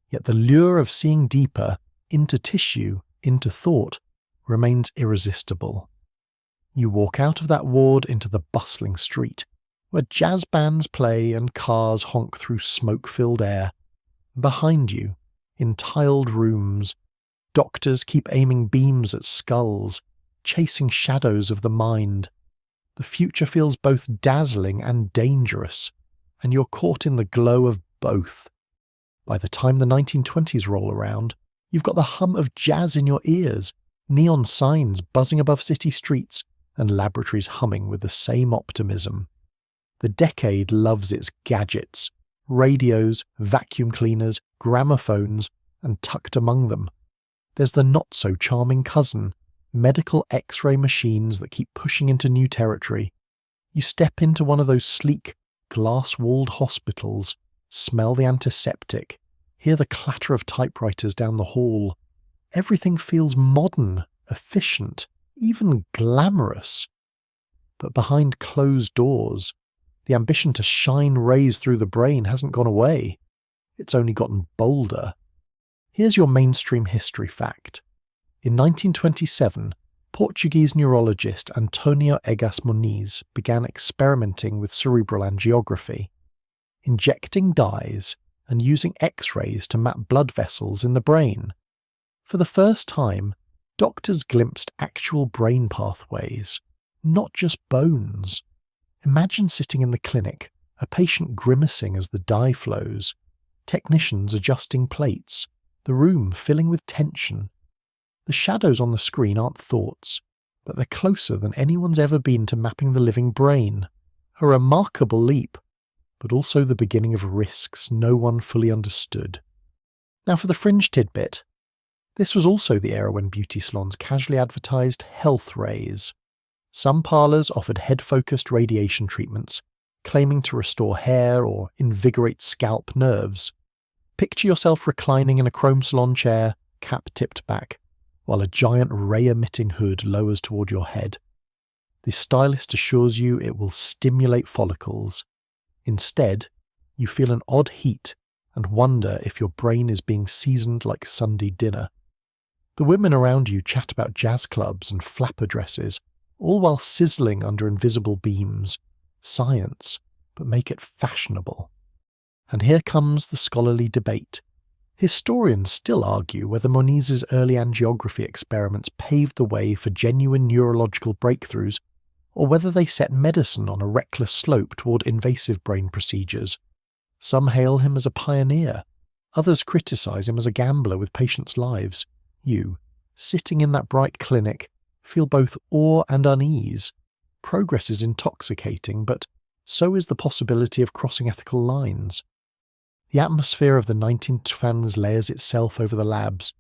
yet the lure of seeing deeper, into tissue, into thought, remains irresistible. You walk out of that ward into the bustling street, where jazz bands play and cars honk through smoke-filled air. Behind you, in tiled rooms, doctors keep aiming beams at skulls, chasing shadows of the mind. The future feels both dazzling and dangerous, and you're caught in the glow of both. By the time the 1920s roll around, you've got the hum of jazz in your ears, neon signs buzzing above city streets, and laboratories humming with the same optimism. The decade loves its gadgets, radios, vacuum cleaners, gramophones, and tucked among them, there's the not-so-charming cousin, medical X-ray machines that keep pushing into new territory. You step into one of those sleek, glass-walled hospitals, smell the antiseptic, hear the clatter of typewriters down the hall. Everything feels modern, efficient, even glamorous. But behind closed doors, the ambition to shine rays through the brain hasn't gone away. It's only gotten bolder. Here's your mainstream history fact. In 1927, Portuguese neurologist Antonio Egas Moniz began experimenting with cerebral angiography, injecting dyes and using X-rays to map blood vessels in the brain. For the first time, doctors glimpsed actual brain pathways, not just bones. Imagine sitting in the clinic, a patient grimacing as the dye flows, technicians adjusting plates, the room filling with tension. The shadows on the screen aren't thoughts, but they're closer than anyone's ever been to mapping the living brain. A remarkable leap, but also the beginning of risks no one fully understood. Now for the fringe tidbit. This was also the era when beauty salons casually advertised health rays. Some parlours offered head-focused radiation treatments, claiming to restore hair or invigorate scalp nerves. Picture yourself reclining in a chrome salon chair, cap tipped back, while a giant ray-emitting hood lowers toward your head. The stylist assures you it will stimulate follicles. Instead, you feel an odd heat and wonder if your brain is being seasoned like Sunday dinner. The women around you chat about jazz clubs and flapper dresses, all while sizzling under invisible beams. Science, but make it fashionable. And here comes the scholarly debate. Historians still argue whether Moniz's early angiography experiments paved the way for genuine neurological breakthroughs, or whether they set medicine on a reckless slope toward invasive brain procedures. Some hail him as a pioneer, others criticize him as a gambler with patients' lives. You, sitting in that bright clinic, feel both awe and unease. Progress is intoxicating, but so is the possibility of crossing ethical lines. The atmosphere of the 1920s layers itself over the labs,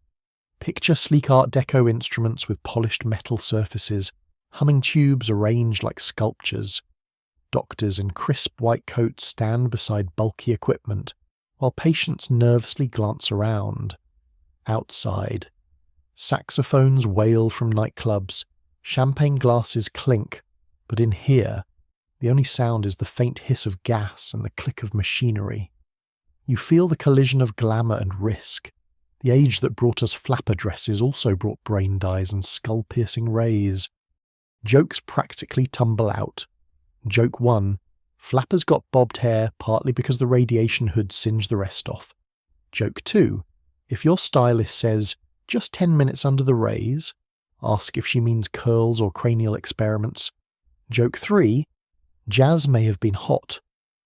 Picture sleek Art Deco instruments with polished metal surfaces, humming tubes arranged like sculptures. Doctors in crisp white coats stand beside bulky equipment, while patients nervously glance around. Outside, saxophones wail from nightclubs, champagne glasses clink, but in here, the only sound is the faint hiss of gas and the click of machinery. You feel the collision of glamour and risk. The age that brought us flapper dresses also brought brain dyes and skull-piercing rays. Jokes practically tumble out. Joke 1. Flappers got bobbed hair partly because the radiation hood singed the rest off. Joke 2. If your stylist says, just 10 minutes under the rays, ask if she means curls or cranial experiments. Joke 3. Jazz may have been hot,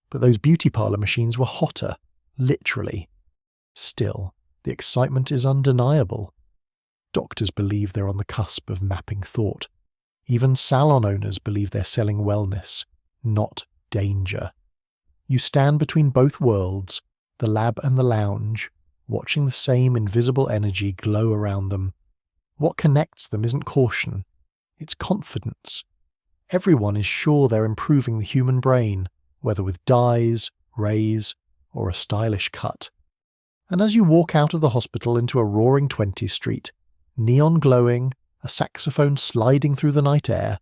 but those beauty parlour machines were hotter, literally. Still, the excitement is undeniable. Doctors believe they're on the cusp of mapping thought. Even salon owners believe they're selling wellness, not danger. You stand between both worlds, the lab and the lounge, watching the same invisible energy glow around them. What connects them isn't caution, it's confidence. Everyone is sure they're improving the human brain, whether with dyes, rays, or a stylish cut. And as you walk out of the hospital into a roaring 20th Street, neon glowing, a saxophone sliding through the night air,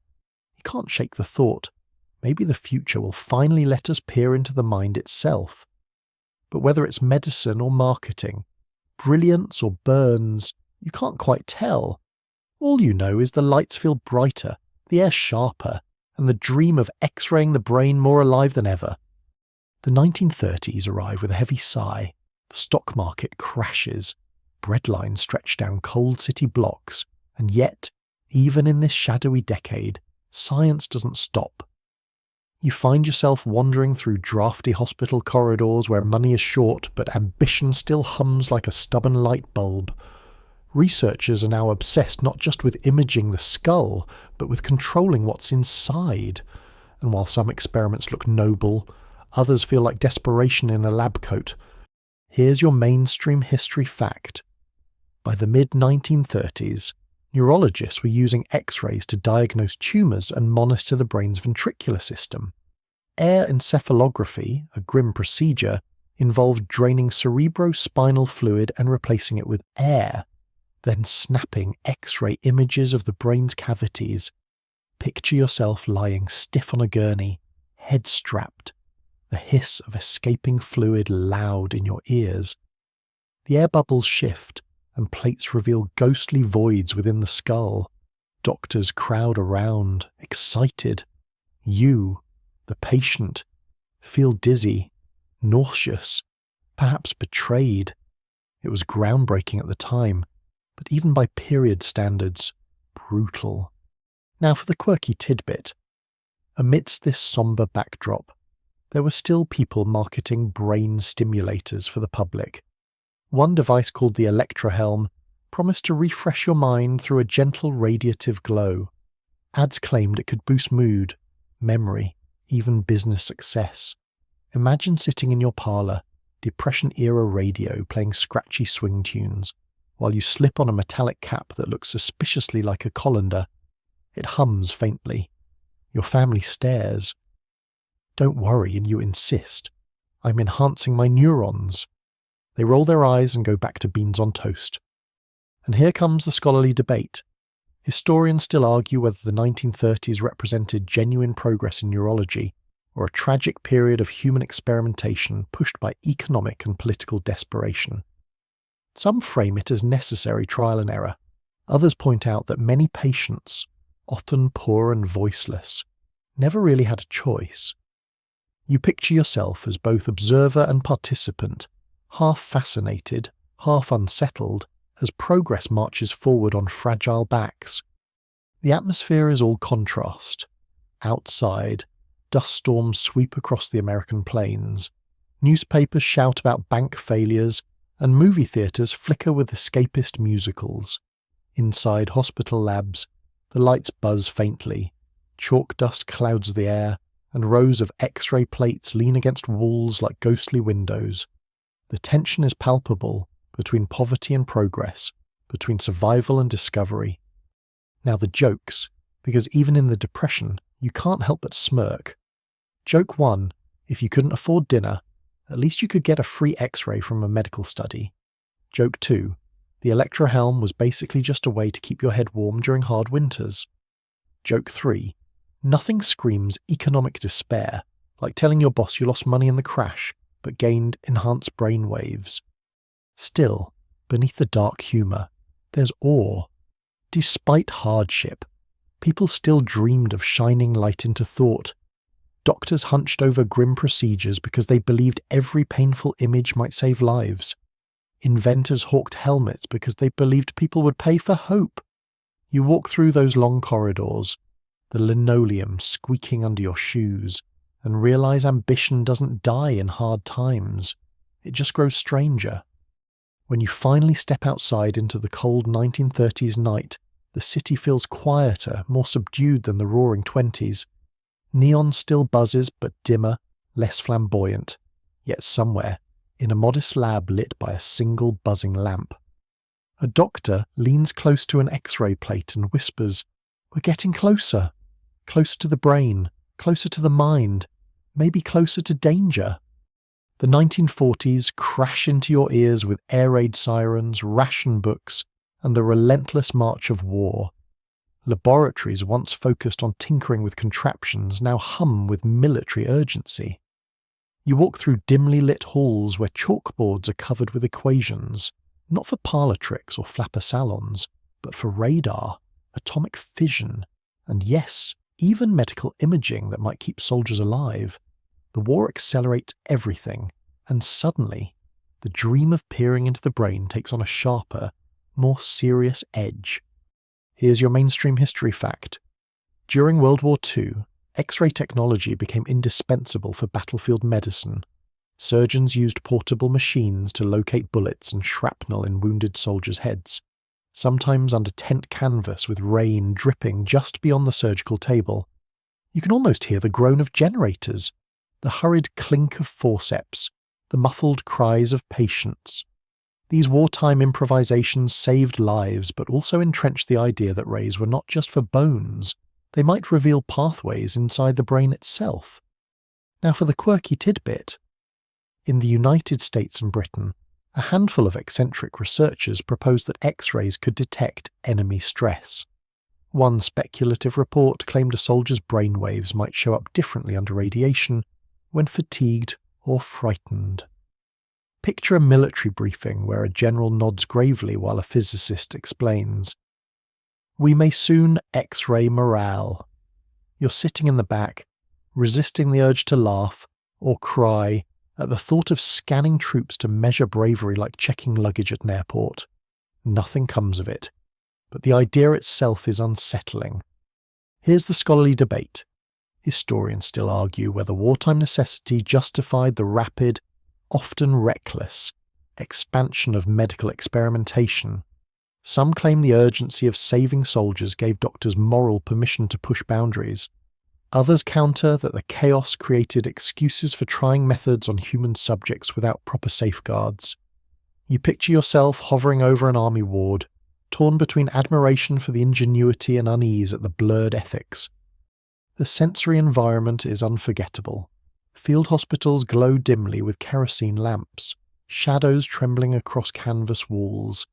you can't shake the thought, maybe the future will finally let us peer into the mind itself. But whether it's medicine or marketing, brilliance or burns, you can't quite tell. All you know is the lights feel brighter, the air sharper, and the dream of X-raying the brain more alive than ever. The 1930s arrive with a heavy sigh. The stock market crashes. Breadlines stretch down cold city blocks. And yet, even in this shadowy decade, science doesn't stop. You find yourself wandering through drafty hospital corridors where money is short, but ambition still hums like a stubborn light bulb. Researchers are now obsessed not just with imaging the skull, but with controlling what's inside. And while some experiments look noble, others feel like desperation in a lab coat. Here's your mainstream history fact. By the mid-1930s, neurologists were using X-rays to diagnose tumours and monitor the brain's ventricular system. Air encephalography, a grim procedure, involved draining cerebrospinal fluid and replacing it with air, then snapping X-ray images of the brain's cavities. Picture yourself lying stiff on a gurney, head strapped, the hiss of escaping fluid loud in your ears. The air bubbles shift, and plates reveal ghostly voids within the skull. Doctors crowd around, excited. You, the patient, feel dizzy, nauseous, perhaps betrayed. It was groundbreaking at the time, but even by period standards, brutal. Now for the quirky tidbit. Amidst this sombre backdrop, there were still people marketing brain stimulators for the public. One device called the Electrohelm promised to refresh your mind through a gentle radiative glow. Ads claimed it could boost mood, memory, even business success. Imagine sitting in your parlour, Depression-era radio playing scratchy swing tunes, while you slip on a metallic cap that looks suspiciously like a colander. It hums faintly. Your family stares. Don't worry, and you insist. I'm enhancing my neurons. They roll their eyes and go back to beans on toast. And here comes the scholarly debate. Historians still argue whether the 1930s represented genuine progress in neurology, or a tragic period of human experimentation pushed by economic and political desperation. Some frame it as necessary trial and error. Others point out that many patients, often poor and voiceless, never really had a choice. You picture yourself as both observer and participant, half fascinated, half unsettled, as progress marches forward on fragile backs. The atmosphere is all contrast. Outside, dust storms sweep across the American plains. Newspapers shout about bank failures, and movie theatres flicker with escapist musicals. Inside hospital labs, the lights buzz faintly. Chalk dust clouds the air, and rows of X-ray plates lean against walls like ghostly windows. The tension is palpable between poverty and progress, between survival and discovery. Now the jokes, because even in the Depression, you can't help but smirk. Joke 1, if you couldn't afford dinner, at least you could get a free X-ray from a medical study. Joke 2, the electrohelm was basically just a way to keep your head warm during hard winters. Joke 3, nothing screams economic despair like telling your boss you lost money in the crash but gained enhanced brain waves. Still, beneath the dark humour, there's awe. Despite hardship, people still dreamed of shining light into thought. Doctors hunched over grim procedures because they believed every painful image might save lives. Inventors hawked helmets because they believed people would pay for hope. You walk through those long corridors, the linoleum squeaking under your shoes, and realize ambition doesn't die in hard times. It just grows stranger. When you finally step outside into the cold 1930s night, the city feels quieter, more subdued than the roaring 20s. Neon still buzzes, but dimmer, less flamboyant, yet somewhere, in a modest lab lit by a single buzzing lamp. A doctor leans close to an X-ray plate and whispers, "We're getting closer. Closer to the brain, closer to the mind, maybe closer to danger." The 1940s crash into your ears with air raid sirens, ration books, and the relentless march of war. Laboratories once focused on tinkering with contraptions now hum with military urgency. You walk through dimly lit halls where chalkboards are covered with equations, not for parlour tricks or flapper salons, but for radar, atomic fission, and yes, even medical imaging that might keep soldiers alive. The war accelerates everything, and suddenly, the dream of peering into the brain takes on a sharper, more serious edge. Here's your mainstream history fact. During World War II, X-ray technology became indispensable for battlefield medicine. Surgeons used portable machines to locate bullets and shrapnel in wounded soldiers' heads, sometimes under tent canvas with rain dripping just beyond the surgical table. You can almost hear the groan of generators, the hurried clink of forceps, the muffled cries of patients. These wartime improvisations saved lives but also entrenched the idea that rays were not just for bones, they might reveal pathways inside the brain itself. Now for the quirky tidbit. In the United States and Britain, a handful of eccentric researchers proposed that X-rays could detect enemy stress. One speculative report claimed a soldier's brainwaves might show up differently under radiation when fatigued or frightened. Picture a military briefing where a general nods gravely while a physicist explains. "We may soon X-ray morale." You're sitting in the back, resisting the urge to laugh or cry at the thought of scanning troops to measure bravery like checking luggage at an airport. Nothing comes of it, but the idea itself is unsettling. Here's the scholarly debate. Historians still argue whether wartime necessity justified the rapid, often reckless, expansion of medical experimentation. Some claim the urgency of saving soldiers gave doctors moral permission to push boundaries. Others counter that the chaos created excuses for trying methods on human subjects without proper safeguards. You picture yourself hovering over an army ward, torn between admiration for the ingenuity and unease at the blurred ethics. The sensory environment is unforgettable. Field hospitals glow dimly with kerosene lamps, shadows trembling across canvas walls.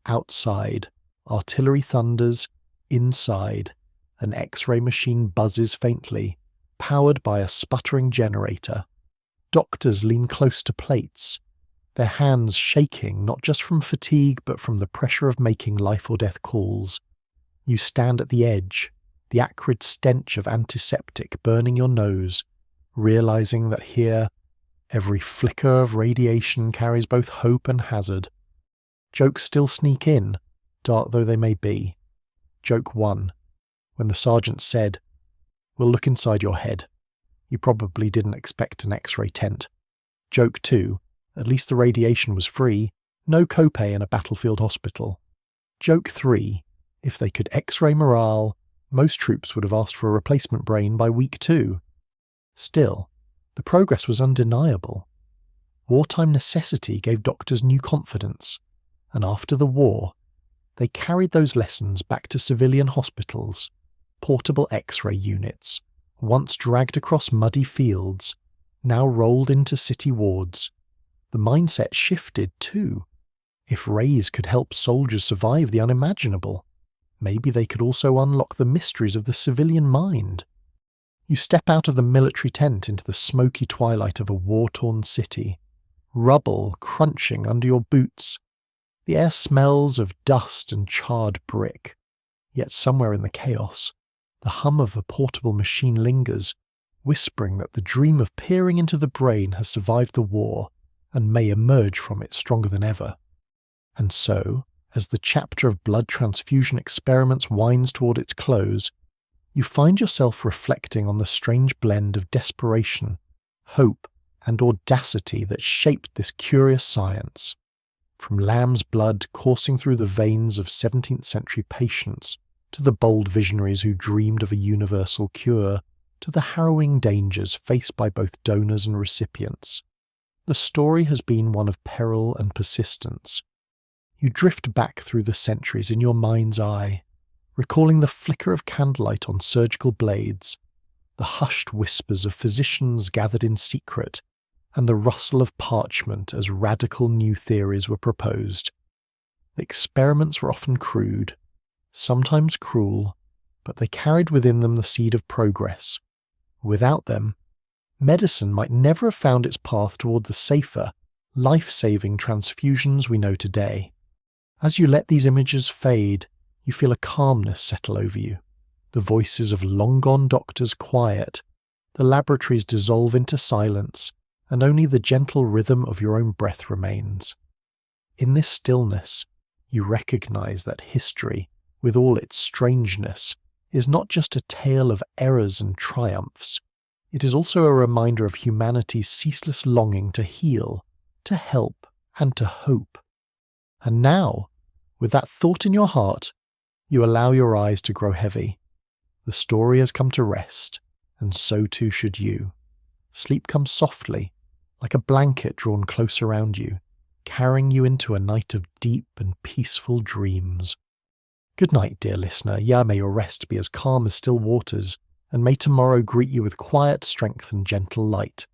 Outside, artillery thunders. Inside, an X-ray machine buzzes faintly, powered by a sputtering generator. Doctors lean close to plates, their hands shaking not just from fatigue but from the pressure of making life or death calls. You stand at the edge, the acrid stench of antiseptic burning your nose, realizing that here, every flicker of radiation carries both hope and hazard. Jokes still sneak in, dark though they may be. Joke 1. When the sergeant said, "We'll look inside your head," you probably didn't expect an X-ray tent. Joke 2. At least the radiation was free, no copay in a battlefield hospital. Joke 3. If they could X-ray morale, most troops would have asked for a replacement brain by week 2. Still, the progress was undeniable. Wartime necessity gave doctors new confidence, and after the war, they carried those lessons back to civilian hospitals, portable X-ray units, once dragged across muddy fields, now rolled into city wards. The mindset shifted too. If rays could help soldiers survive the unimaginable, maybe they could also unlock the mysteries of the civilian mind. You step out of the military tent into the smoky twilight of a war-torn city, rubble crunching under your boots. The air smells of dust and charred brick, yet somewhere in the chaos, the hum of a portable machine lingers, whispering that the dream of peering into the brain has survived the war and may emerge from it stronger than ever. And so, as the chapter of blood transfusion experiments winds toward its close, you find yourself reflecting on the strange blend of desperation, hope, and audacity that shaped this curious science. From lamb's blood coursing through the veins of 17th century patients, to the bold visionaries who dreamed of a universal cure, to the harrowing dangers faced by both donors and recipients. The story has been one of peril and persistence. You drift back through the centuries in your mind's eye, recalling the flicker of candlelight on surgical blades, the hushed whispers of physicians gathered in secret, and the rustle of parchment as radical new theories were proposed. The experiments were often crude, sometimes cruel, but they carried within them the seed of progress. Without them, medicine might never have found its path toward the safer, life-saving transfusions we know today. As you let these images fade, you feel a calmness settle over you. The voices of long-gone doctors quiet, the laboratories dissolve into silence, and only the gentle rhythm of your own breath remains. In this stillness, you recognize that history, with all its strangeness, is not just a tale of errors and triumphs. It is also a reminder of humanity's ceaseless longing to heal, to help, and to hope. And now, with that thought in your heart, you allow your eyes to grow heavy. The story has come to rest, and so too should you. Sleep comes softly, like a blanket drawn close around you, carrying you into a night of deep and peaceful dreams. Good night, dear listener. May your rest be as calm as still waters, and may tomorrow greet you with quiet strength and gentle light.